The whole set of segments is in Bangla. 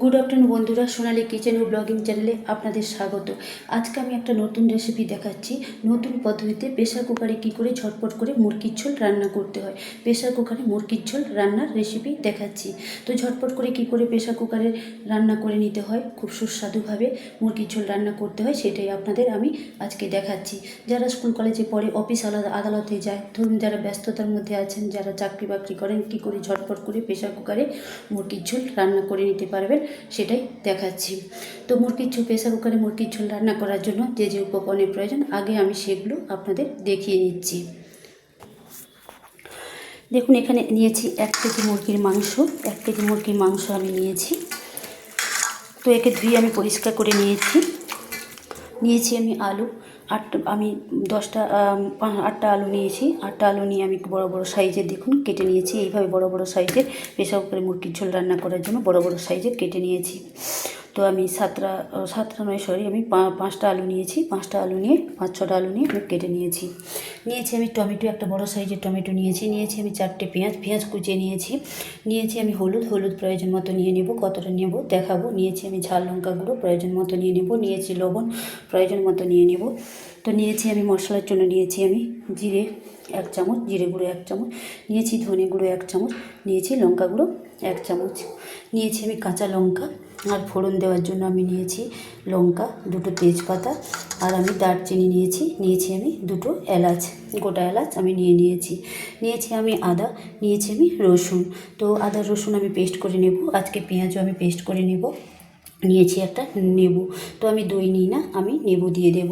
গুড আফটারনুন বন্ধুরা, সোনালী কিচেন ও ব্লগিং চ্যানেলে আপনাদের স্বাগত। আজকে আমি একটা নতুন রেসিপি দেখাচ্ছি। নতুন পদ্ধতিতে প্রেশার কুকারে কী করে ঝটপট করে মুরগির ঝোল রান্না করতে হয়। প্রেশার কুকারে মুরগির ঝোল রান্নার রেসিপি দেখাচ্ছি। তো ঝটপট করে কী করে প্রেশার কুকারে রান্না করে নিতে হয়, খুব সুস্বাদুভাবে মুরগির ঝোল রান্না করতে হয়, সেটাই আপনাদের আমি আজকে দেখাচ্ছি। যারা স্কুল কলেজে পড়ে, অফিস আদালতে যায়, ধরুন যারা ব্যস্ততার মধ্যে আছেন, যারা চাকরি বাকরি করেন, কী করে ঝটপট করে প্রেশার কুকারে মুরগির ঝোল রান্না করে নিতে পারবেন সেটাই দেখাচ্ছি। তো প্রেশার কুকারে মুরগির ঝোল রান্না করার জন্য যে যে উপকরণের প্রয়োজন, আগে আমি সেগুলো আপনাদের দেখিয়ে নিচ্ছি। দেখুন, এখানে নিয়েছি 1 কেজি মুরগির মাংস। 1 কেজি মুরগির মাংস আমি নিয়েছি। তো একে ধুয়ে আমি পরিষ্কার করে নিয়েছি আমি আলু। আমি 8টা আলু নিয়েছি। 8টা আলু নিয়ে আমি বড় বড় সাইজের দেখুন কেটে নিয়েছি। এইভাবে বড় বড় সাইজের প্রেসার কুকারে মুরগির ঝোল রান্না করার জন্য বড় বড় সাইজের কেটে নিয়েছি। তো আমি 5টা আলু নিয়েছি। 5টা আলু নিয়ে 5-6টা আলু নিয়ে আমি কেটে নিয়েছি। আমি টমেটো, একটা বড় সাইজের টমেটো নিয়েছি। আমি 4টে পেঁয়াজ কুচিয়ে নিয়েছি আমি হলুদ প্রয়োজন মতো নিয়ে নেব, কতটা নেব দেখাবো। নিয়েছি আমি ঝাল লঙ্কা গুঁড়ো প্রয়োজন মতো নিয়ে নেব। নিয়েছি লবণ প্রয়োজন মতো নিয়ে নেব। তো নিয়েছি আমি মশলার জন্য আমি জিরে 1 চামচ, জিরে গুঁড়ো 1 চামচ নিয়েছি, ধনে গুঁড়ো 1 চামচ নিয়েছি, লঙ্কা গুঁড়ো 1 চামচ নিয়েছি আমি কাঁচা লঙ্কা। আর ফোড়ন দেওয়ার জন্য আমি নিয়েছি লঙ্কা, 2টো তেজপাতা, আর আমি দারচিনি নিয়েছি আমি 2টো এলাচ, গোটা এলাচ আমি নিয়েছি আমি আদা, নিয়েছি আমি রসুন। তো আদা রসুন আমি পেস্ট করে নেব। আজকে পেঁয়াজও আমি পেস্ট করে নেব। নিয়েছি একটা লেবু। তো আমি দই নিই না, আমি লেবু দিয়ে দেব।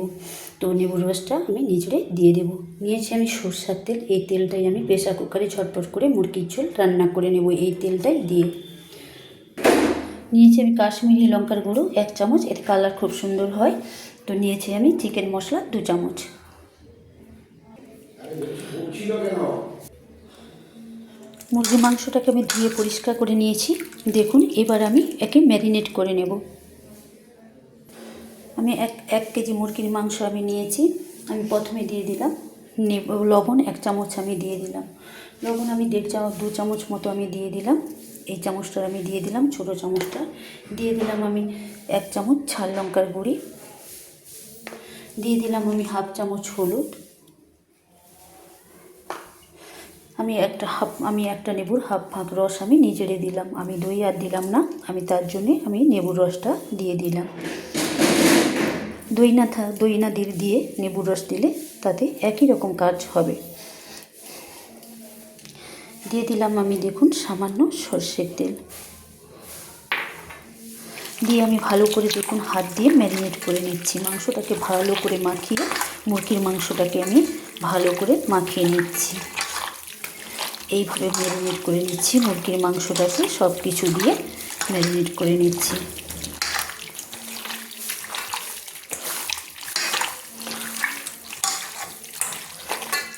তো লেবুর রসটা আমি নিচড়ে দিয়ে দেব। নিয়েছি আমি সরষের তেল। এই তেলটাই আমি প্রেসার কুকারে ঝটপট করে মুরগির ঝোল রান্না করে নেব এই তেলটাই দিয়ে। নিয়েছি আমি কাশ্মীরি লঙ্কার গুঁড়ো 1 চামচ, এতে কালার খুব সুন্দর হয়। তো নিয়েছি আমি চিকেন মশলা 2 চামচ। মুরগির মাংসটাকে আমি ধুয়ে পরিষ্কার করে নিয়েছি। দেখুন, এবার আমি একে ম্যারিনেট করে নেব। আমি এক কেজি মুরগির মাংস আমি নিয়েছি। আমি প্রথমে দিয়ে দিলাম লবণ 1 চামচ আমি দিয়ে দিলাম। লবণ আমি 2 চামচ মতো আমি দিয়ে দিলাম। এই চামচটা আমি দিয়ে দিলাম, ছোটো চামচটা দিয়ে দিলাম আমি 1 চামচ ঝাল লঙ্কার গুঁড়ি দিয়ে দিলাম আমি 1/2 চামচ হলুদ। আমি একটা লেবুর হাফ রস আমি নিচড়ে দিলাম। আমি দই আর দিলাম না, আমি তার জন্যে আমি লেবুর রসটা দিয়ে দিলাম। দই না দিয়ে লেবুর রস দিলে তাতে একই রকম কাজ হবে। দিয়ে দিলাম আমি দেখুন সামান্য সর্ষের তেল দিয়ে আমি ভালো করে দেখুন হাত দিয়ে ম্যারিনেট করে নিচ্ছি। মাংসটাকে ভালো করে মাখিয়ে, মুরগির মাংসটাকে আমি ভালো করে মাখিয়ে নিচ্ছি। এইভাবে ম্যারিনেট করে নিচ্ছি মুরগির মাংসটাকে, সব কিছু দিয়ে ম্যারিনেট করে নিচ্ছি।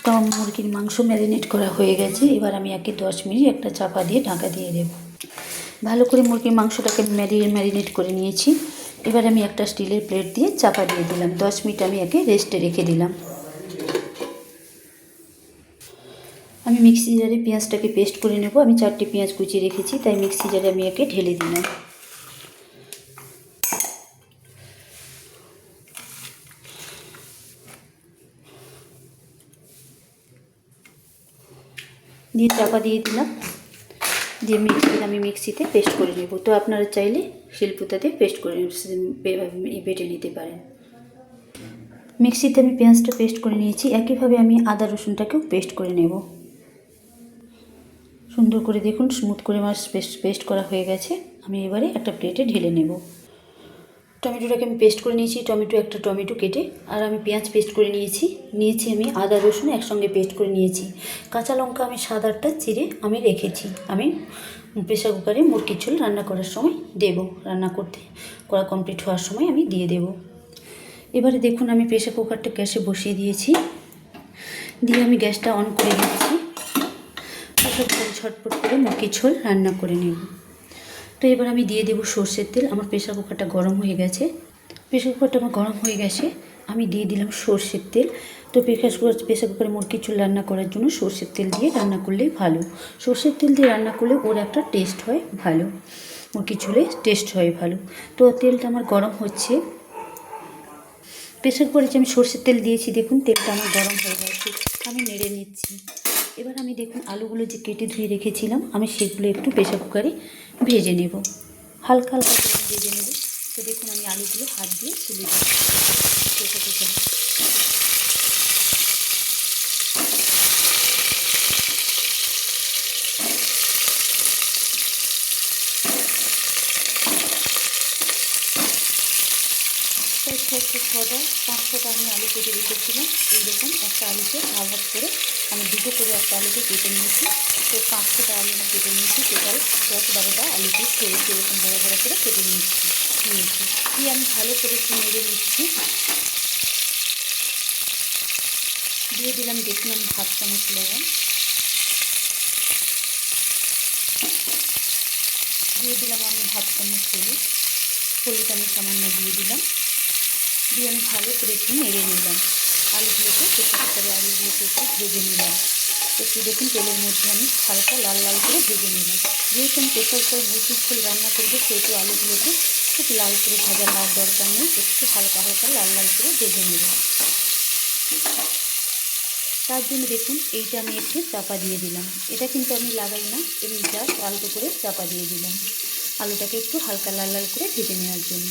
তো মুরগির মাংস ম্যারিনেট করা হয়ে গেছে। এবার আমি 10 মিনিট একটা চাপা দিয়ে ঢাকা দিয়ে দেব। ভালো করে মুরগির মাংসটাকে ম্যারিনেট করে নিয়েছি। এবার আমি একটা স্টিলের প্লেট দিয়ে চাপা দিয়ে দিলাম। 10 মিনিট আমি রেস্টে রেখে দিলাম। আমি মিক্সি জারে পেঁয়াজটাকে পেস্ট করে নেব। আমি 4টে পেঁয়াজ কুচিয়ে রেখেছি, তাই মিক্সি জারে আমি ঢেলে দিলাম। দিয়ে চাপা দিয়ে দিলাম। দিয়ে আমি মিক্সিতে পেস্ট করে নেব। তো আপনারা চাইলে শিলপুতাতে পেস্ট করে বেটে নিতে পারেন। মিক্সিতে আমি পেঁয়াজটা পেস্ট করে নিয়েছি। একইভাবে আমি আদা রসুনটাকেও পেস্ট করে নেব। সুন্দর করে দেখুন স্মুথ করে আমার পেস্ট করা হয়ে গেছে। আমি এবারে একটা প্লেটে ঢেলে নেব। টমেটোটাকে আমি পেস্ট করে নিয়েছি। একটা টমেটো কেটে, আর আমি পেঁয়াজ পেস্ট করে নিয়েছি আমি আদা রসুন একসঙ্গে পেস্ট করে নিয়েছি। কাঁচা লঙ্কা আমি 7-8টা চিড়ে আমি রেখেছি। আমি প্রেসার কুকারে মুরগির ঝোল রান্না করার সময় দেব। করা কমপ্লিট হওয়ার সময় আমি দিয়ে দেব। এবারে দেখুন আমি প্রেসার কুকারটা গ্যাসে বসিয়ে দিয়েছি। দিয়ে আমি গ্যাসটা অন করে দিচ্ছি। প্রেসার কুকারে ঝটপট করে মুরগির ঝোল রান্না করে নেব। তো এবার আমি দিয়ে দেবো সর্ষের তেল। আমার প্রেসার কুকারটা গরম হয়ে গেছে। আমি দিয়ে দিলাম সর্ষের তেল। তো প্রেসার কুকারে মুরগির ঝোল রান্না করার জন্য সর্ষের তেল দিয়ে রান্না করলেই ভালো। সর্ষের তেল দিয়ে রান্না করলে ওর একটা টেস্ট হয় ভালো। মুরগির ঝোলে টেস্ট হয় ভালো। তো তেলটা আমার গরম হচ্ছে। প্রেসার কুকারে যে আমি সর্ষের তেল দিয়েছি, দেখুন তেলটা আমার গরম হয়ে গেছে। আমি নেড়ে নিচ্ছি। এবার আমি দেখুন আলুগুলো যে কেটে ধুয়ে রেখেছিলাম, আমি সেগুলো একটু প্রেসার কুকারে ভেজে নেব, হালকা হালকা করে ভেজে নেব। তো দেখুন আমি আলুগুলো হাত দিয়ে তুলে দিচ্ছি প্রেসার কুকারে। প্রায় 5-6টা আমি আলু কেটে রেখেছিলাম। এইরকম একটা আলুকে ভাগ করে আমি দুটো করে একটা আলুকে কেটে নিয়েছি। তো 5-6টা আলু আমি কেটে নিয়েছি। টোটাল 10-12টা আলু পিস করেছি, এরকম বড়ো বড়ো করে কেটে নিয়েছি। দিয়ে আমি ভালো করে একটু নেড়ে নিচ্ছি। দিয়ে দিলাম দেখুন আমি 1/2 চামচ লবণ, দিয়ে দিলাম আমি 1/2 চামচ হলুদ আমি সামান্য দিয়ে দিলাম। দিয়ে আমি ভালো করে একটু নেড়ে নিলাম। আলুগুলোকে প্রেসার কুকারে আলুগুলোকে একটু ভেজে নিলাম। একটু দেখুন তেলের মধ্যে আমি হালকা লাল লাল করে ভেজে নেব। যেহেতু আমি প্রেসার কুকারে মুরগির ঝোল রান্না করবো, সেহেতু আলুগুলোকে খুব লাল করে ভাজার দরকার নেই, একটু হালকা হালকা লাল লাল করে ভেজে নেব। তার জন্য দেখুন এইটা আমি একটু চাপা দিয়ে দিলাম। এটা কিন্তু আমি লাগাই না, এমনি জাস্ট আলতো করে চাপা দিয়ে দিলাম আলুটাকে একটু হালকা লাল লাল করে ভেজে নেওয়ার জন্য।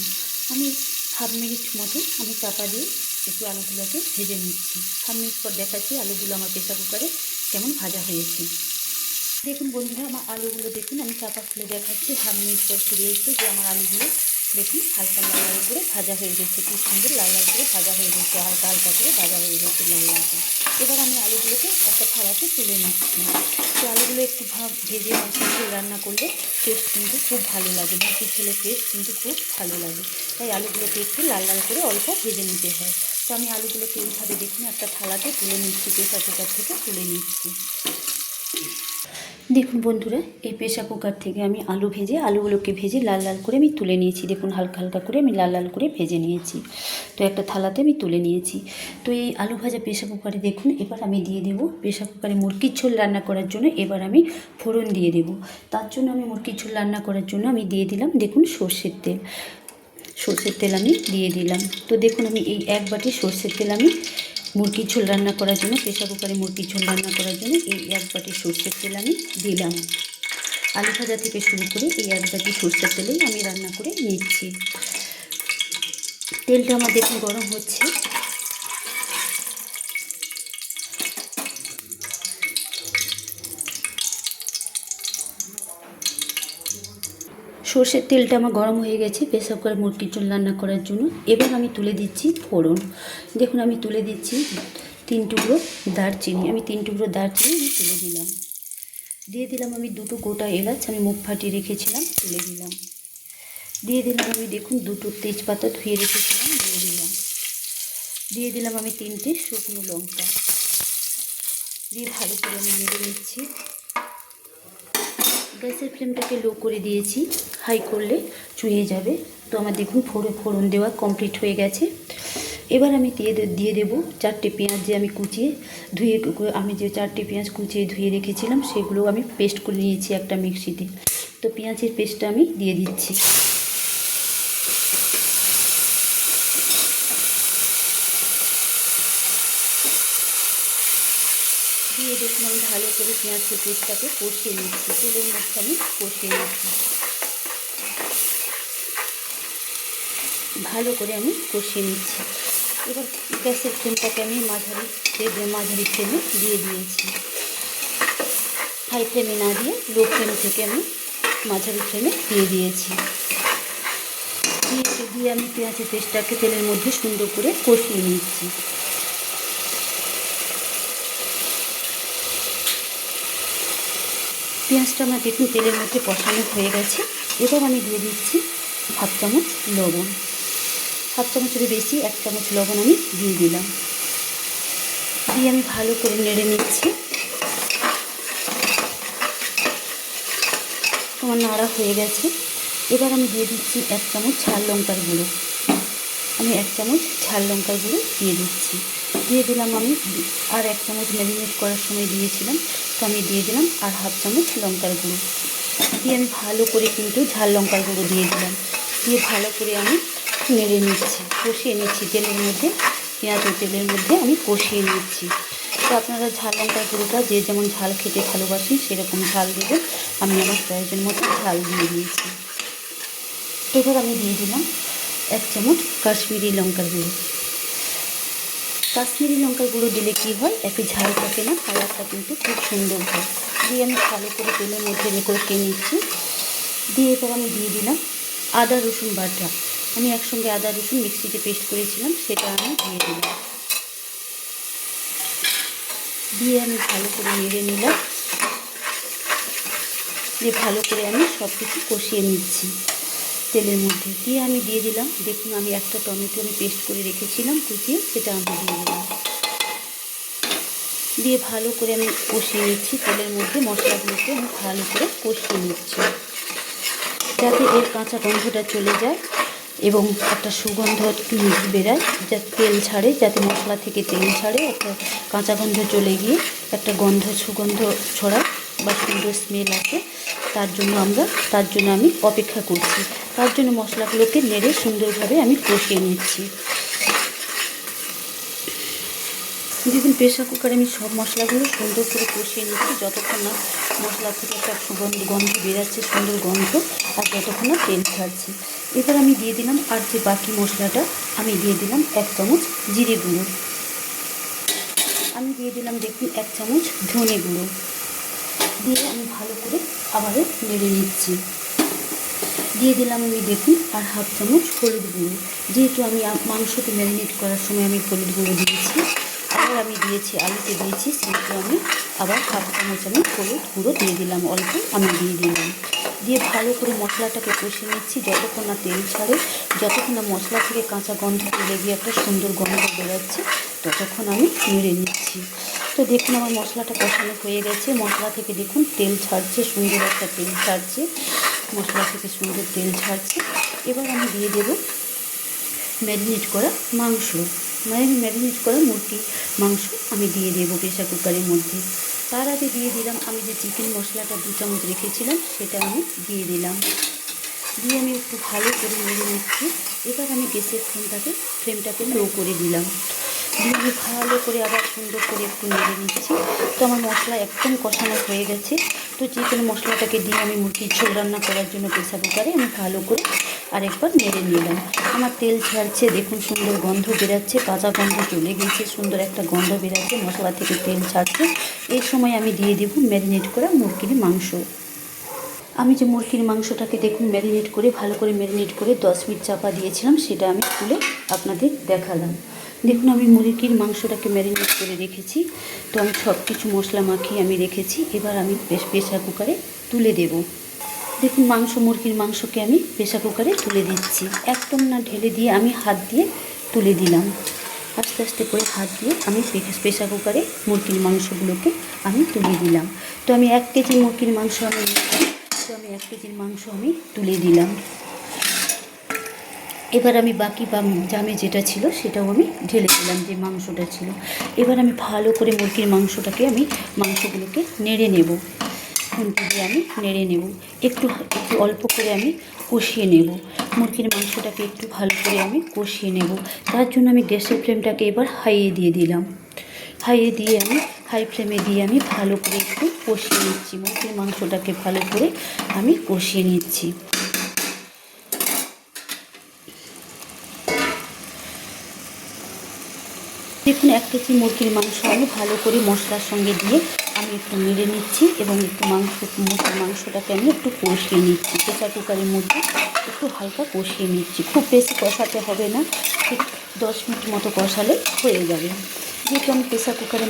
আমি 1/2 মিনিট মতো আমি চাপা দিয়ে একটু আলুগুলোকে ভেজে নিচ্ছি। 1/2 মিনিট পর দেখাচ্ছি আলুগুলো আমার প্রেসার কুকারে কেমন ভাজা হয়েছে। দেখুন বন্ধুরা, আমার আলুগুলো দেখুন আমি চাপা খুলে দেখাচ্ছি। 1/2 মিনিট পর ফিরে এসে যে আমার আলুগুলো দেখুন হালকা লাল লাল করে ভাজা হয়ে গেছে। খুব সুন্দর লাল লাল করে ভাজা হয়ে গেছে, হালকা হালকা করে ভাজা হয়ে গেছে লাল লাল করে। এবার আমি আলুগুলোকে একটা থালাতে তুলে নিচ্ছি। তো আলুগুলো একটু ভেজে মুরগির ঝোল রান্না করলে টেস্ট কিন্তু খুব ভালো লাগে, মুরগির ঝোলের টেস্ট কিন্তু খুব ভালো লাগে। তাই আলুগুলোকে একটু লাল লাল করে অল্প ভেজে নিতে হয়। তো আমি আলুগুলোকে এইভাবে দেখুন একটা থালাতে তুলে নিচ্ছি, প্রেসার কুকার থেকে তুলে নিচ্ছি। দেখুন বন্ধুরা, এই প্রেসার কুকার থেকে আমি আলুগুলোকে ভেজে লাল লাল করে আমি তুলে নিয়েছি। দেখুন হালকা হালকা করে আমি লাল লাল করে ভেজে নিয়েছি। তো একটা থালাতে আমি তুলে নিয়েছি। তো এই আলু ভাজা প্রেসার কুকারে দেখুন এবার আমি দিয়ে দেবো প্রেসার কুকারে মুরগির ঝোল রান্না করার জন্য। এবার আমি ফোড়ন দিয়ে দেবো। তার জন্য আমি মুরগির ঝোল রান্না করার জন্য আমি দিয়ে দিলাম দেখুন সর্ষের তেল আমি দিয়ে দিলাম। তো দেখুন আমি এই 1 বাটি সর্ষের তেল আমি মুরগির ঝোল রান্না করার জন্য, প্রেসার কুকারে মুরগির ঝোল রান্না করার জন্য এই 1 বাটি সর্ষের তেল আমি দিলাম। আলু ভাজা থেকে শুরু করে এই 1 বাটি সর্ষের তেলেই আমি রান্না করে নিচ্ছি। তেলটা আমার দেখুন গরম হচ্ছে। সর্ষের তেলটা আমার গরম হয়ে গেছে প্রেসার কুকারে মুরগির ঝোল রান্না করার জন্য। এবার আমি তুলে দিচ্ছি ফোড়ন। দেখুন আমি তুলে দিচ্ছি 3 টুকরো দারচিনি। আমি তুলে দিলাম। দিয়ে দিলাম আমি 2টো গোটা এলাচ আমি মুখ ফাটিয়ে রেখেছিলাম, তুলে দিলাম। দিয়ে দিলাম আমি দেখুন 2টো তেজপাতা ধুয়ে রেখেছিলাম, দিয়ে দিলাম আমি 3টে শুকনো লঙ্কা। দিয়ে ভালো করে আমি নেড়ে নিচ্ছি। গ্যাসের ফ্লেমটাকে লো করে দিয়েছি, হাই করলে চুইয়ে যাবে। তো আমার দেখুন ফোড়ন দেওয়া কমপ্লিট হয়ে গেছে। এবার আমি দিয়ে দেবো 4টে পেঁয়াজ যে আমি যে 4টে পেঁয়াজ কুচিয়ে ধুয়ে রেখেছিলাম, সেগুলো আমি পেস্ট করে নিয়েছি একটা মিক্সিতে। তো পেঁয়াজের পেস্টটা আমি দিয়ে দিচ্ছি। দিয়ে দেখুন আমি ভালো করে পেঁয়াজের পেস্টটাকে কষিয়ে নিচ্ছি, তেলের মধ্যে আমি কষিয়ে নিচ্ছি। ভালো করে আমি কষিয়ে নিচ্ছি। এবার গ্যাসের ফ্লেমটাকে আমি মাঝারি ফ্লেমে দিয়ে দিয়েছি। হাই ফ্লেমে না দিয়ে লো ফ্লেম থেকে আমি মাঝারি ফ্লেমে দিয়ে দিয়েছি। দিয়ে আমি পেঁয়াজের পেস্টটাকে তেলের মধ্যে সুন্দর করে কষিয়ে নিচ্ছি। পেঁয়াজটা আমার দেখুন তেলের মধ্যে কষানো হয়ে গেছে। এবার আমি দিয়ে দিচ্ছি 1/2 চামচ লবণ। 1/2 চামচের বেশি 1 চামচ লবণ আমি দিয়ে দিলাম। দিয়ে আমি ভালো করে নেড়ে নিচ্ছি। আমার নাড়া হয়ে গেছে। এবার আমি দিয়ে দিচ্ছি 1 চামচ ঝাল লঙ্কার গুঁড়ো। আমি 1 চামচ ঝাল লঙ্কার গুঁড়ো দিয়ে দিচ্ছি। দিয়ে দিলাম আমি আর 1 চামচ ম্যারিনেট করার সময় দিয়েছিলাম, তো আমি দিয়ে দিলাম আর 1/2 চামচ লঙ্কার গুঁড়ো। দিয়ে আমি ভালো করে কিন্তু ঝাল লঙ্কার গুঁড়ো দিয়ে দিলাম, দিয়ে ভালো করে আমি নেড়ে নিচ্ছি, কষিয়ে নিচ্ছি তেলের মধ্যে, পেঁয়াজ ও তেলের মধ্যে আমি কষিয়ে নিচ্ছি। তো আপনারা ঝাল লঙ্কার গুঁড়োটা যে যেমন ঝাল খেতে ভালোবাসেন সেরকম ঝাল দেবেন। আমি আমার প্রয়োজন মতো ঝাল দিয়ে দিয়েছি। এবার আমি দিয়ে দিলাম 1 চামচ কাশ্মীরি লঙ্কার গুঁড়ো। কাশ্মীরি লঙ্কার গুঁড়ো দিলে কী হয়, একটু ঝাল থাকে না, কালারটা কিন্তু খুব সুন্দর হয়। দিয়ে আমি ভালো করে তেলের মধ্যে কষিয়ে নিচ্ছি। দিয়ে এবার আমি দিয়ে দিলাম আদা রসুন বাটা। আমি একসঙ্গে আদা রসুন মিক্সিতে পেস্ট করেছিলাম, সেটা আমি দিয়ে দিলাম। দিয়ে আমি ভালো করে নেড়ে নিলাম, দিয়ে ভালো করে আমি সব কিছু কষিয়ে নিচ্ছি তেলের মধ্যে। দিয়ে আমি দিয়ে দিলাম, দেখুন আমি একটা টমেটো আমি পেস্ট করে রেখেছিলাম কুচিয়ে, সেটা আমি দিয়ে দিলাম। দিয়ে ভালো করে আমি কষিয়ে নিচ্ছি তেলের মধ্যে, মশলাগুলোকে আমি ভালো করে কষিয়ে নিচ্ছি যাতে এর কাঁচা গন্ধটা চলে যায় এবং একটা সুগন্ধ বেরায়, যাতে তেল ছাড়ে, যাতে মশলা থেকে তেল ছাড়ে, একটা কাঁচা গন্ধ চলে গিয়ে একটা সুগন্ধ ছড়ায় বা সুন্দর স্মেল আসে। তার জন্য আমি অপেক্ষা করছি। তার জন্য মশলাগুলোকে নেড়ে সুন্দরভাবে আমি কষিয়ে নিচ্ছি। দেখুন প্রেশার কুকারে আমি সব মশলাগুলো সুন্দর করে কষিয়ে নিচ্ছি, যতক্ষণ না মশলা থেকে একটা গন্ধ বেরাচ্ছে, সুন্দর গন্ধ, আর যতক্ষণ না তেল ছাড়ছে। এবার আমি দিয়ে দিলাম আর যে বাকি মশলাটা, আমি দিয়ে দিলাম 1 চামচ জিরে গুঁড়ো, আমি দিয়ে দিলাম দেখুন 1 চামচ ধনে গুঁড়ো, দিয়ে আমি ভালো করে আবারও নেড়ে নিচ্ছি। দিয়ে দিলাম আমি দেখুন আর 1/2 চামচ হলুদ গুঁড়ো, যেহেতু আমি মাংসকে ম্যারিনেট করার সময় আমি হলুদ গুঁড়ো দিয়েছি, আবার আমি দিয়েছি আলুতে দিয়েছি, সেহেতু আমি আবার 1/2 চামচ আমি হলুদ গুঁড়ো দিয়ে দিলাম, অল্প আমি দিয়ে দিলাম। দিয়ে ভালো করে মশলাটাকে কষিয়ে নিচ্ছি যতক্ষণ না তেল ছাড়ে, যতক্ষণ না মশলা থেকে কাঁচা গন্ধ তুলে গিয়ে একটা সুন্দর গন্ধ বেরোচ্ছে, ততক্ষণ আমি নেড়ে নিচ্ছি। তো দেখুন আমার মশলাটা কষানো হয়ে গেছে, মশলা থেকে দেখুন তেল ছাড়ছে, সুন্দর একটা তেল ছাড়ছে, মশলা থেকে সুন্দর তেল ছাড়ছে। এবার আমি দিয়ে দেব ম্যারিনেট করা মাংস, ম্যারিনেট করা মুরগির মাংস আমি দিয়ে দেবো প্রেশার কুকারের মধ্যে। তার আগে দিয়ে দিলাম আমি যে চিকেন মশলাটা 2 চামচ রেখেছিলাম, সেটা আমি দিয়ে দিলাম। দিয়ে আমি একটু ভালো করে নেড়ে নিচ্ছি। এবার আমি গ্যাসের ফ্লেমটাকে লো করে দিলাম, দিয়ে আমি ভালো করে আবার সুন্দর করে একটু নেড়ে নিচ্ছি। তো আমার মশলা একদম কষানো হয়ে গেছে। তো চিকেন মশলাটাকে দিয়ে আমি মুরগির ঝোল রান্না করার জন্য প্রেশার কুকারে আমি ভালো করে আরেকবার নেড়ে নিলাম। আমার তেল ছাড়ছে, দেখুন সুন্দর গন্ধ বেরাচ্ছে, কাঁচা গন্ধ চলে গেছে, সুন্দর একটা গন্ধ বেরাচ্ছে, মশলা থেকে তেল ছাড়ছে। এই সময় আমি দিয়ে দেবো ম্যারিনেট করা মুরগির মাংস। আমি যে মুরগির মাংসটাকে দেখুন ম্যারিনেট করে ভালো করে ম্যারিনেট করে 10 মিনিট চাপা দিয়েছিলাম, সেটা আমি তুলে আপনাদের দেখালাম। দেখুন আমি মুরগির মাংসটাকে ম্যারিনেট করে রেখেছি। তো আমি সব কিছু মশলা মাখিয়ে আমি রেখেছি। এবার আমি প্রেশার কুকারে তুলে দেব। দেখুন মুরগির মাংসকে আমি প্রেশার কুকারে তুলে দিচ্ছি, একদম না ঢেলে দিয়ে আমি হাত দিয়ে তুলে দিলাম। আস্তে আস্তে করে হাত দিয়ে আমি প্রেশার কুকারে মুরগির মাংসগুলোকে আমি তুলে দিলাম। তো আমি 1 কেজি মুরগির মাংস আমি নিচ্ছি, তো আমি 1 কেজির মাংস আমি তুলে দিলাম। এবার আমি বাকি জামে যেটা ছিল সেটাও আমি ঢেলে দিলাম, যে মাংসটা ছিল। এবার আমি ভালো করে মুরগির মাংসগুলোকে নেড়ে নেব, খুন্তি দিয়ে আমি নেড়ে নেব, একটু অল্প করে আমি কষিয়ে নেব। মুরগির মাংসটাকে একটু ভালো করে আমি কষিয়ে নেব। তার জন্য আমি গ্যাসের ফ্লেমটাকে এবার হাই ফ্লেমে দিয়ে আমি ভালো করে একটু কষিয়ে নিচ্ছি। মুরগির মাংসটাকে ভালো করে আমি কষিয়ে নিচ্ছি। দেখুন 1 কেজি মুরগির মাংস আমি ভালো করে মশলার সঙ্গে দিয়ে আমি একটু নেড়ে নিচ্ছি এবং একটু মুরগির মাংসটাকে আমি একটু কষিয়ে নিচ্ছি। প্রেসার কুকারের মধ্যে একটু হালকা কষিয়ে নিচ্ছি, খুব বেশি কষাতে হবে না, ঠিক 10 মিনিট মতো কষালে হয়ে যাবে। যেহেতু আমি প্রেসার কুকারে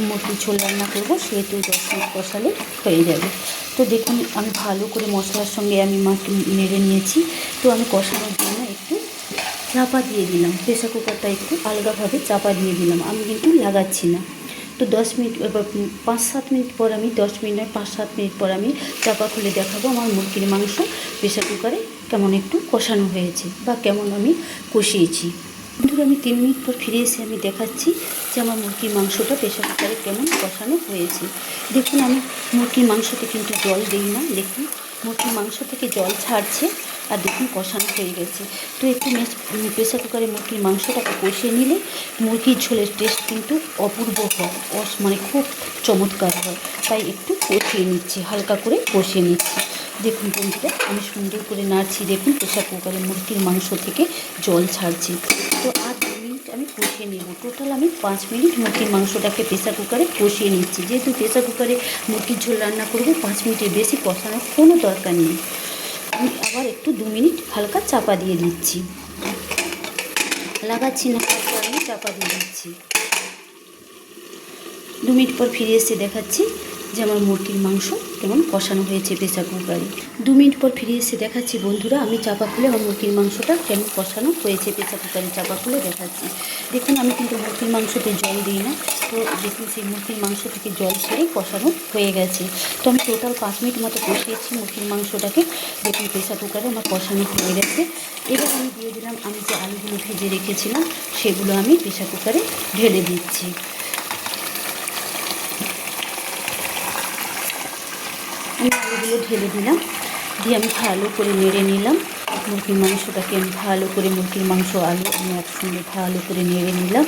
মুরগির ঝোল রান্না করবো, সেহেতু 10 মিনিট কষালে হয়ে যাবে। তো দেখুন আমি ভালো করে মশলার সঙ্গে আমি নেড়ে নিয়েছি। তো আমি কষানোর জন্য একটু চাপা দিয়ে দিলাম, প্রেসার কুকারটা একটু আলগাভাবে চাপা দিয়ে দিলাম, আমি কিন্তু লাগাচ্ছি না। তো 10 মিনিট, এবার 5-7 মিনিট পর আমি 10 মিনিট 5-7 মিনিট পর আমি চাপা খুলে দেখাবো আমার মুরগির মাংস প্রেসার কুকারে কেমন একটু কষানো হয়েছে বা কেমন আমি কষিয়েছি। বন্ধুরা আমি 3 মিনিট পর ফিরে এসে আমি দেখাচ্ছি যে আমার মুরগির মাংসটা প্রেসার কুকারে কেমন কষানো হয়েছে। দেখুন আমি মুরগির মাংসতে কিন্তু জল দিই না, দেখুন মুরগির মাংস থেকে জল ছাড়ছে আর দেখুন কষানো হয়ে গেছে। তো একটু প্রেসার কুকারে মুরগির মাংসটাকে কষিয়ে নিলে মুরগির ঝোলের টেস্ট কিন্তু অপূর্ব হয়, মানে খুব চমৎকার হয়। তাই একটু কষিয়ে নিচ্ছি, হালকা করে কষিয়ে নিচ্ছি। দেখুন বন্ধুরা, আমি সুন্দর করে নাড়ছি। দেখুন প্রেসার কুকারে মুরগির মাংস থেকে জল ছাড়ছে। তো আর 2 মিনিট আমি কষিয়ে নেব। টোটাল আমি 5 মিনিট মুরগির মাংসটাকে প্রেসার কুকারে কষিয়ে নিচ্ছি। যেহেতু প্রেসার কুকারে মুরগির ঝোল রান্না করব, 5 মিনিটের বেশি কষানোর কোনো দরকার নেই। আমি আবার একটু 2 মিনিট হালকা চাপা দিয়ে দিচ্ছি, লাগাচ্ছি না, আমি চাপা দিয়ে দিচ্ছি। 2 মিনিট পর ফিরে এসে দেখাচ্ছি যে আমার মুরগির মাংস কেমন কষানো হয়েছে প্রেসার কুকারে। 2 মিনিট পর ফিরে এসে দেখাচ্ছি বন্ধুরা, আমি চাপা খুলে আমার মুরগির মাংসটা কেমন কষানো হয়েছে প্রেসার কুকারে চাপা খুলে দেখাচ্ছি। দেখুন আমি কিন্তু মুরগির মাংসতে জল দিই না। তো দেখুন সেই মুরগির মাংস থেকে জল ছেড়ে কষানো হয়ে গেছে। তো আমি টোটাল 5 মিনিট মতো কষিয়েছি মুরগির মাংসটাকে। দেখুন প্রেসার কুকারে আমার কষানো হয়ে গেছে। এবার আমি দিয়ে দিলাম, আমি যে আলুগুলো ভেজে রেখেছিলাম সেগুলো আমি প্রেসার কুকারে ঢেলে দিচ্ছি। আমি আলুগুলো ঢেলে দিলাম, দিয়ে আমি ভালো করে নেড়ে নিলাম। মুরগির মাংসটাকে আমি ভালো করে, মুরগির মাংস আলু আমি একসঙ্গে ভালো করে নেড়ে নিলাম।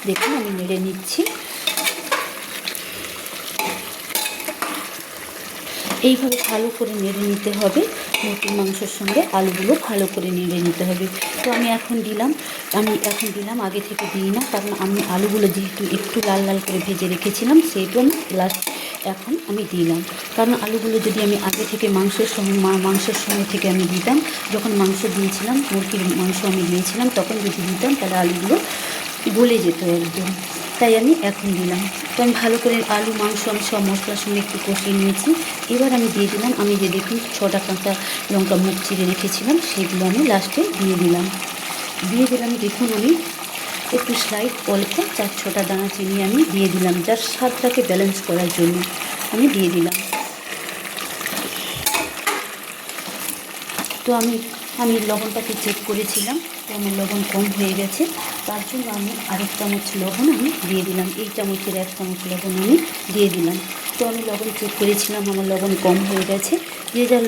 দেখুন আমি নেড়ে নিচ্ছি। এইভাবে ভালো করে নেড়ে নিতে হবে, মুরগির মাংসের সঙ্গে আলুগুলো ভালো করে নেড়ে নিতে হবে। তো আমি এখন দিলাম, আগে থেকে দিই না, কারণ আমি আলুগুলো যেহেতু একটু লাল লাল করে ভেজে রেখেছিলাম, সেইটু আমি এখন আমি দিলাম। কারণ আলুগুলো যদি আমি আগে থেকে মাংসের সঙ্গে থেকে আমি দিতাম, যখন মাংস দিয়েছিলাম, মুরগির মাংস আমি দিয়েছিলাম, তখন যদি দিতাম তাহলে আলুগুলো গলে যেত একদম। তাই আমি এখন দিলাম। তো আমি ভালো করে আলু মাংস আমি সব মশলার সঙ্গে একটু কষিয়ে নিয়েছি। এবার আমি দিয়ে দিলাম, আমি যে দেখুন 6টা কাঁচা লঙ্কা মুখ চিড়ে রেখেছিলাম, সেগুলো আমি লাস্টে দিয়ে দিলাম। দেখুন আমি একটু স্লাইড অল্প 4-6টা দানা চিনি আমি দিয়ে দিলাম, যার স্বাদটাকে ব্যালেন্স করার জন্য আমি দিয়ে দিলাম। তো আমি লবণটাকে চেক করেছিলাম, তো আমার লবণ কম হয়ে গেছে, তার জন্য আমি আরেক চামচ লবণ আমি দিয়ে দিলাম। এই চামচের 1 চামচ লবণ আমি দিয়ে দিলাম। তো আমি লবণ চেক করেছিলাম, আমার লবণ কম হয়ে গেছে। যে যা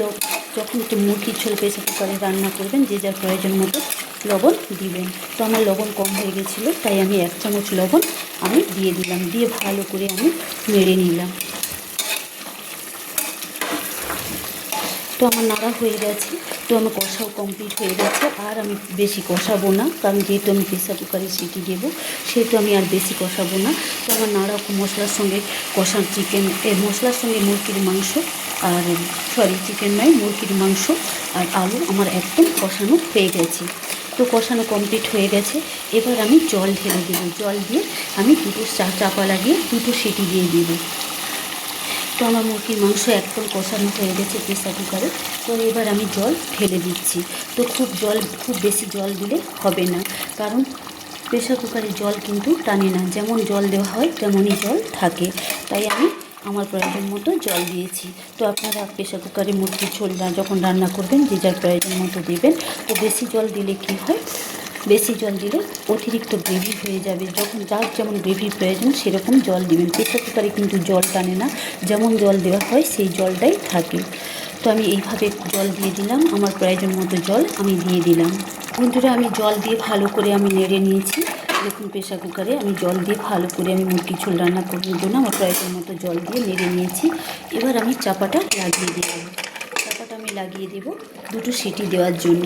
যখন একটু মুরগির ঝোল প্রেসার কুকারে রান্না করবেন, যে যার প্রয়োজন মতো লবণ দিবেন। তো আমার লবণ কম হয়ে গেছিলো, তাই আমি 1 চামচ লবণ আমি দিয়ে দিলাম, দিয়ে ভালো করে আমি নেড়ে নিলাম। তো আমার নাড়া হয়ে গেছে, তো আমার কষাও কমপ্লিট হয়ে গেছে। আর আমি বেশি কষাবো না, কারণ যেহেতু আমি প্রেসার কুকারে সিটি দেবো, সেহেতু আমি আর বেশি কষাবো না। তো আমার নাড়া মশলার সঙ্গে মশলার সঙ্গে মুরগির মাংস আর মুরগির মাংস আর আলু আমার একদম কষানো হয়ে গেছে। তো কষানো কমপ্লিট হয়ে গেছে। এবার আমি জল ঢেলে দেবো, জল দিয়ে আমি দুটো চাপা লাগিয়ে 2টো সিটি দিয়ে দেবো। তো আমার মুরগির মাংস একদম কষানো হয়ে গেছে প্রেসার কুকারে। তো এবার আমি জল ঢেলে দিচ্ছি। তো খুব বেশি জল দিলে হবে না, কারণ প্রেসার কুকারে জল কিন্তু টানে না, যেমন জল দেওয়া হয় তেমনই জল থাকে। তাই আমি আমার প্রয়োজন মতো জল দিয়েছি। তো আপনারা প্রেসার কুকারে মুরগির ঝোল যখন রান্না করবেন, যে যার প্রয়োজন মতো দেবেন। তো বেশি জল দিলে কী হয়, বেশি জল দিলে অতিরিক্ত গ্রেভি হয়ে যাবে। যখন যার যেমন গ্রেভির প্রয়োজন সেরকম জল দিবেন। প্রেসার কুকারে কিন্তু জল টানে না, যেমন জল দেওয়া হয় সেই জলটাই থাকে। তো আমি এইভাবে জল দিয়ে দিলাম, আমার প্রয়োজন মতো জল আমি দিয়ে দিলাম। বন্ধুরা, আমি জল দিয়ে ভালো করে আমি নেড়ে নিয়েছি। দেখুন প্রেসার কুকারে আমি জল দিয়ে ভালো করে আমি মুরগির ঝোল রান্না করার জন্য আমার প্রয়োজন মতো জল দিয়ে নেড়ে নিয়েছি। এবার আমি চাপাটা লাগিয়ে দেবো 2টো সিটি দেওয়ার জন্য।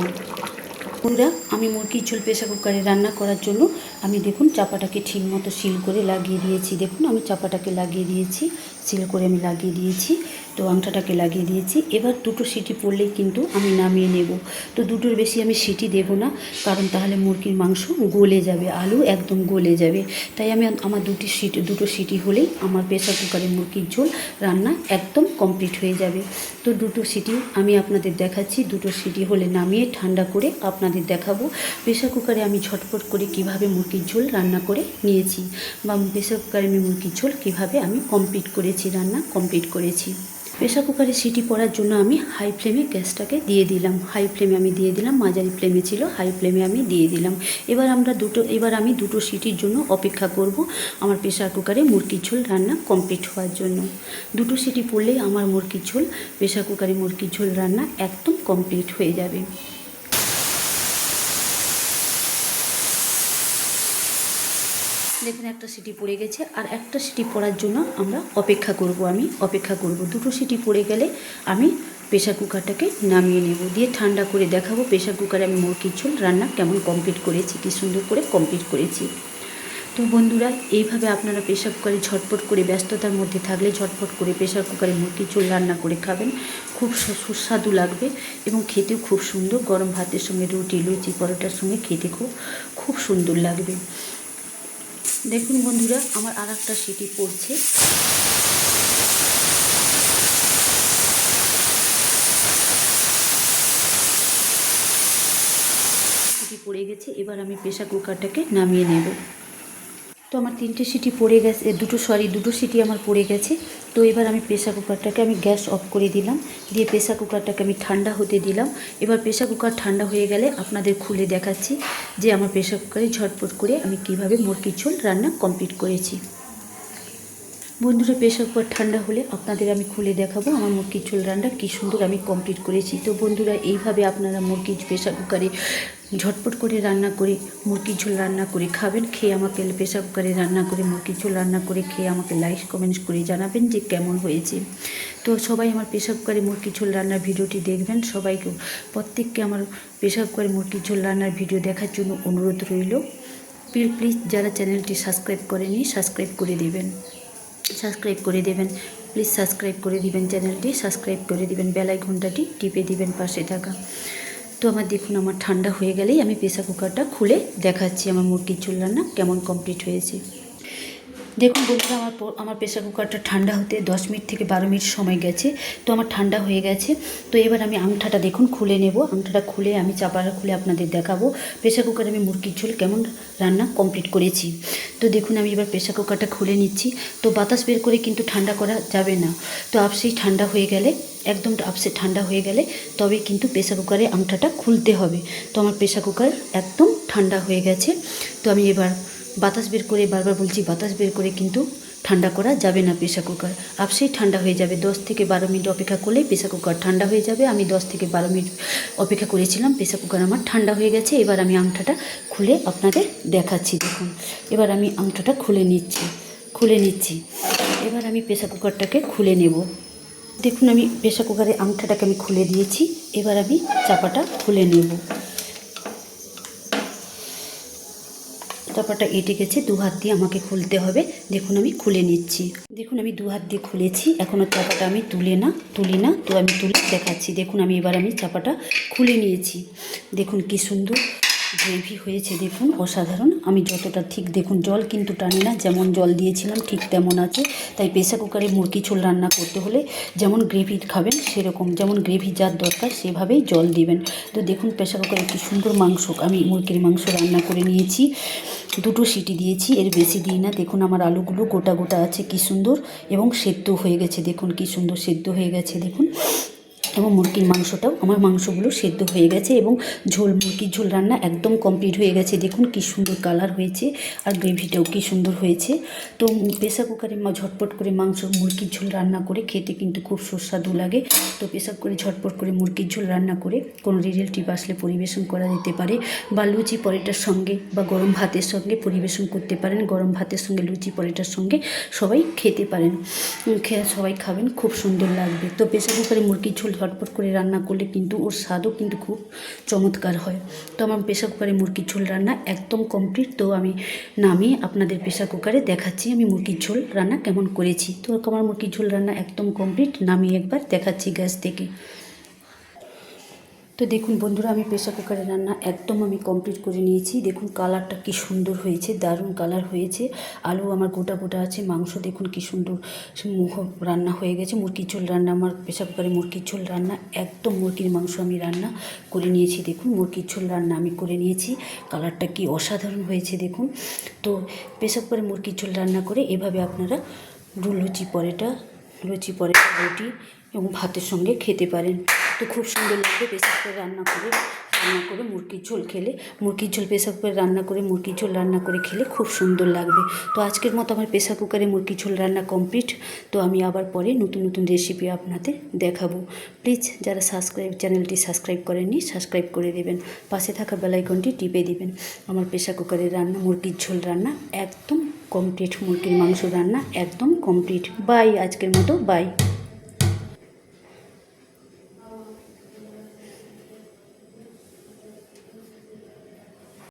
বন্ধুরা, আমি মুরগির ঝোল প্রেসার কুকারে রান্না করার জন্য আমি দেখুন চাপাটাকে ঠিক মতো সিল করে লাগিয়ে দিয়েছি। দেখুন আমি চাপাটাকে লাগিয়ে দিয়েছি, সিল করে আমি লাগিয়ে দিয়েছি। তো আংটাটাকে লাগিয়ে দিয়েছি। এবার 2টো সিটি পড়লেই কিন্তু আমি নামিয়ে নেব। তো 2টোর বেশি আমি সিটি দেব না, কারণ তাহলে মুরগির মাংস গলে যাবে, আলু একদম গলে যাবে। তাই আমার 2টো সিটি হলেই আমার প্রেসার কুকারে মুরগির ঝোল রান্না একদম কমপ্লিট হয়ে যাবে। তো 2টো সিটি আমি আপনাদের দেখাচ্ছি। 2টো সিটি হলে নামিয়ে ঠান্ডা করে আপনাদের দেখাবো প্রেসার কুকারে আমি ঝটপট করে কিভাবে মুরগির ঝোল রান্না করে নিয়েছি, বা প্রেসার কুকারে আমি মুরগির ঝোল কীভাবে আমি রান্না কমপ্লিট করেছি। প্রেসার কুকারে সিটি পড়ার জন্য আমি হাই ফ্লেমে গ্যাসটাকে দিয়ে দিলাম, হাই ফ্লেমে আমি দিয়ে দিলাম, মাঝারি ফ্লেমে ছিল, হাই ফ্লেমে আমি দিয়ে দিলাম। এবার আমি দুটো সিটির জন্য অপেক্ষা করব আমার প্রেসার কুকারে মুরগির ঝোল রান্না কমপ্লিট হওয়ার জন্য। দুটো সিটি পড়লেই আমার মুরগির ঝোল, প্রেসার কুকারে মুরগির ঝোল রান্না একদম কমপ্লিট হয়ে যাবে। দেখুন একটা সিটি পড়ে গেছে, আর একটা সিটি পড়ার জন্য আমি অপেক্ষা করব। দুটো সিটি পড়ে গেলে আমি প্রেসার কুকারটাকে নামিয়ে নেব, দিয়ে ঠান্ডা করে দেখাবো প্রেসার কুকারে আমি মুরগির ঝোল রান্না কেমন কমপ্লিট করেছি, কী সুন্দর করে কমপ্লিট করেছি। তো বন্ধুরা, এইভাবে আপনারা প্রেসার কুকারে ঝটপট করে, ব্যস্ততার মধ্যে থাকলে ঝটপট করে প্রেসার কুকারে মুরগির ঝোল রান্না করে খাবেন, খুব সুস্বাদু লাগবে এবং খেতেও খুব সুন্দর। গরম ভাতের সঙ্গে, রুটি, লুচি, পরোটার সঙ্গে খেতে খুব সুন্দর লাগবে। দেখুন বন্ধুরা, আমার আর একটা সিটি পড়ছে। সিটি পড়ে গেছে, এবার আমি প্রেসার কুকারটাকে নামিয়ে নেব। তো আমার তিনটে সিটি পড়ে গেছে, দুটো সিটি আমার পড়ে গেছে। তো এবার আমি প্রেসার কুকারটাকে গ্যাস অফ করে দিলাম, দিয়ে প্রেসার কুকারটাকে আমি ঠান্ডা হতে দিলাম। এবার প্রেসার কুকার ঠান্ডা হয়ে গেলে আপনাদের খুলে দেখাচ্ছি যে আমার প্রেসার কুকারে ঝটপট করে আমি কিভাবে মুরগির ঝোল রান্না কমপ্লিট করেছি। বন্ধুরা, প্রেসার কুকার ঠান্ডা হলে আপনাদের আমি খুলে দেখাবো আমার মুরগির ঝোল রান্না কী সুন্দর আমি কমপ্লিট করেছি। তো বন্ধুরা, এইভাবে আপনারা প্রেসার কুকারে ঝটপট করে রান্না করে মুরগির ঝোল রান্না করে খাবেন। খেয়ে আমাকে প্রেসার কুকারে রান্না করে মুরগির ঝোল রান্না করে খেয়ে আমাকে লাইক কমেন্টস করে জানাবেন যে কেমন হয়েছে। তো সবাই আমার প্রেসার কুকারে মুরগির ঝোল রান্নার ভিডিওটি দেখবেন। প্রত্যেককে আমার প্রেসার কুকারে মুরগির ঝোল রান্নার ভিডিও দেখার জন্য অনুরোধ রইল। প্লিজ যারা চ্যানেলটি সাবস্ক্রাইব করেনি সাবস্ক্রাইব করে দেবেন, প্লিজ সাবস্ক্রাইব করে দিবেন, চ্যানেলটি সাবস্ক্রাইব করে দিবেন, বেল আইকনটি টিপে দিবেন পাশে থাকা। তো দেখুন আমার ঠান্ডা হয়ে গেলেই আমি প্রেসার কুকারটা খুলে দেখাচ্ছি আমার মুরগির ঝোল রান্না কেমন কমপ্লিট হয়েছে। দেখুন বন্ধুরা, আমার প্রেসার কুকারটা ঠান্ডা হতে 10 মিনিট থেকে 12 মিনিট সময় গেছে। তো আমার ঠান্ডা হয়ে গেছে। তো এবার আমি আংটাটা দেখুন খুলে নেব। আংটাটা খুলে আমি চাপাটা খুলে আপনাদের দেখাবো প্রেসার কুকারে আমি মুরগির ঝোল কেমন রান্না কমপ্লিট করেছি। তো দেখুন আমি এবার প্রেসার কুকারটা খুলে নিচ্ছি। তো বাতাস বের করে কিন্তু ঠান্ডা করা যাবে না। তো আপসেই ঠান্ডা হয়ে গেলে, একদম আপসে ঠান্ডা হয়ে গেলে তবে কিন্তু প্রেসার কুকারে আংটাটা খুলতে হবে। তো আমার প্রেসার কুকার একদম ঠান্ডা হয়ে গেছে। তো আমি এবার বাতাস বের করে, বারবার বলছি বাতাস বের করে কিন্তু ঠান্ডা করা যাবে না প্রেসার কুকার, আপসেই ঠান্ডা হয়ে যাবে। 10 থেকে 12 মিনিট অপেক্ষা করলেই প্রেসার কুকার ঠান্ডা হয়ে যাবে। আমি 10 থেকে 12 মিনিট অপেক্ষা করেছিলাম, প্রেসার কুকার আমার ঠান্ডা হয়ে গেছে। এবার আমি আংটাটা খুলে আপনাদের দেখাচ্ছি। দেখুন এবার আমি আংটাটা খুলে নিচ্ছি। এবার আমি প্রেসার কুকারটাকে খুলে নেব। দেখুন আমি প্রেসার কুকারের আংটাটাকে আমি খুলে দিয়েছি। এবার আমি চাপাটা খুলে নেব। চাপাটা এঁটে গেছে, 2 হাত দিয়ে আমাকে খুলতে হবে। দেখুন আমি খুলে নিচ্ছি। দেখুন আমি 2 হাত দিয়ে খুলেছি। এখনও চাপাটা আমি তুলি না। তো আমি তুলে দেখাচ্ছি। দেখুন এবার আমি চাপাটা খুলে নিয়েছি। দেখুন কি সুন্দর গ্রেভি হয়েছে, দেখুন অসাধারণ। আমি যতটা ঠিক দেখুন জল কিন্তু টানে না, যেমন জল দিয়েছিলাম ঠিক তেমন আছে। তাই প্রেসার কুকারে মুরগি ঝোল রান্না করতে হলে যেমন গ্রেভি খাবেন সেরকম, যেমন গ্রেভি যার দরকার সেভাবেই জল দিবেন। তো দেখুন প্রেসার কুকারে কি সুন্দর আমি মুরগির মাংস রান্না করে নিয়েছি। 2টো সিটি দিয়েছি, এর বেশি দিই না। দেখুন আমার আলুগুলো গোটা গোটা আছে কি সুন্দর, এবং সেদ্ধ হয়ে গেছে। দেখুন কি সুন্দর সেদ্ধ হয়ে গেছে দেখুন। এবং মুরগির মাংসটাও, আমার মাংসগুলো সেদ্ধ হয়ে গেছে এবং মুরগির ঝোল রান্না একদম কমপ্লিট হয়ে গেছে। দেখুন কি সুন্দর কালার হয়েছে, আর গ্রেভিটাও কি সুন্দর হয়েছে। তো প্রেসার কুকারে ঝটপট করে মুরগির ঝোল রান্না করে খেতে কিন্তু খুব সুস্বাদু লাগে। তো প্রেসার কুকারে ঝটপট করে মুরগির ঝোল রান্না করে কোনো রিলেটিভ আসলে পরিবেশন করা যেতে পারে, বা লুচি পরোটার সঙ্গে বা গরম ভাতের সঙ্গে পরিবেশন করতে পারেন। গরম ভাতের সঙ্গে লুচি পরোটার সঙ্গে সবাই খেতে পারেন, সবাই খাবেন, খুব সুন্দর লাগবে। তো প্রেসার কুকারে মুরগির ঝোল ঝটপট করে রান্না করলে কিন্তু ওর স্বাদও কিন্তু খুব চমৎকার হয়। তো আমার প্রেসার কুকারে মুরগির ঝোল রান্না একদম কমপ্লিট। তো আমি নামিয়ে আপনাদের প্রেসার কুকারে দেখাচ্ছি আমি মুরগির ঝোল রান্না কেমন করেছি। তো আমার মুরগির ঝোল রান্না একদম কমপ্লিট, নামিয়ে একবার দেখাচ্ছি গ্যাস থেকে। তো দেখুন বন্ধুরা, আমি প্রেসার কুকারে রান্না একদম আমি কমপ্লিট করে নিয়েছি। দেখুন কালারটা কি সুন্দর হয়েছে, দারুণ কালার হয়েছে। আলু আমার গোটা গোটা আছে, মাংস দেখুন কি সুন্দর রান্না হয়ে গেছে। মুরগির ঝোল রান্না, আমার প্রেসার কুকারে মুরগির ঝোল রান্না একদম মুরগির মাংস আমি রান্না করে নিয়েছি। দেখুন মুরগির ঝোল রান্না আমি করে নিয়েছি, কালারটা কি অসাধারণ হয়েছে দেখুন। তো প্রেসার কুকারে মুরগির ঝোল রান্না করে এভাবে আপনারা লুচি পরোটা, রুটি এবং ভাতের সঙ্গে খেতে পারেন। তো খুব সুন্দর লাগবে প্রেসার কুকারে রান্না করে মুরগির ঝোল খেলে, মুরগির ঝোল প্রেসার কুকারে রান্না করে মুরগির ঝোল রান্না করে খেলে খুব সুন্দর লাগবে। তো আজকের মতো আমার প্রেসার কুকারে মুরগির ঝোল রান্না কমপ্লিট। তো আমি আবার পরে নতুন নতুন রেসিপি আপনাদের দেখাবো। প্লিজ যারা চ্যানেলটি সাবস্ক্রাইব করেননি সাবস্ক্রাইব করে দেবেন, পাশে থাকা বেল আইকনটি টিপে দিবেন। আমার প্রেসার কুকারে রান্না মুরগির ঝোল রান্না একদম কমপ্লিট, মুরগির মাংস রান্না একদম কমপ্লিট। বাই, আজকের মতো বাই।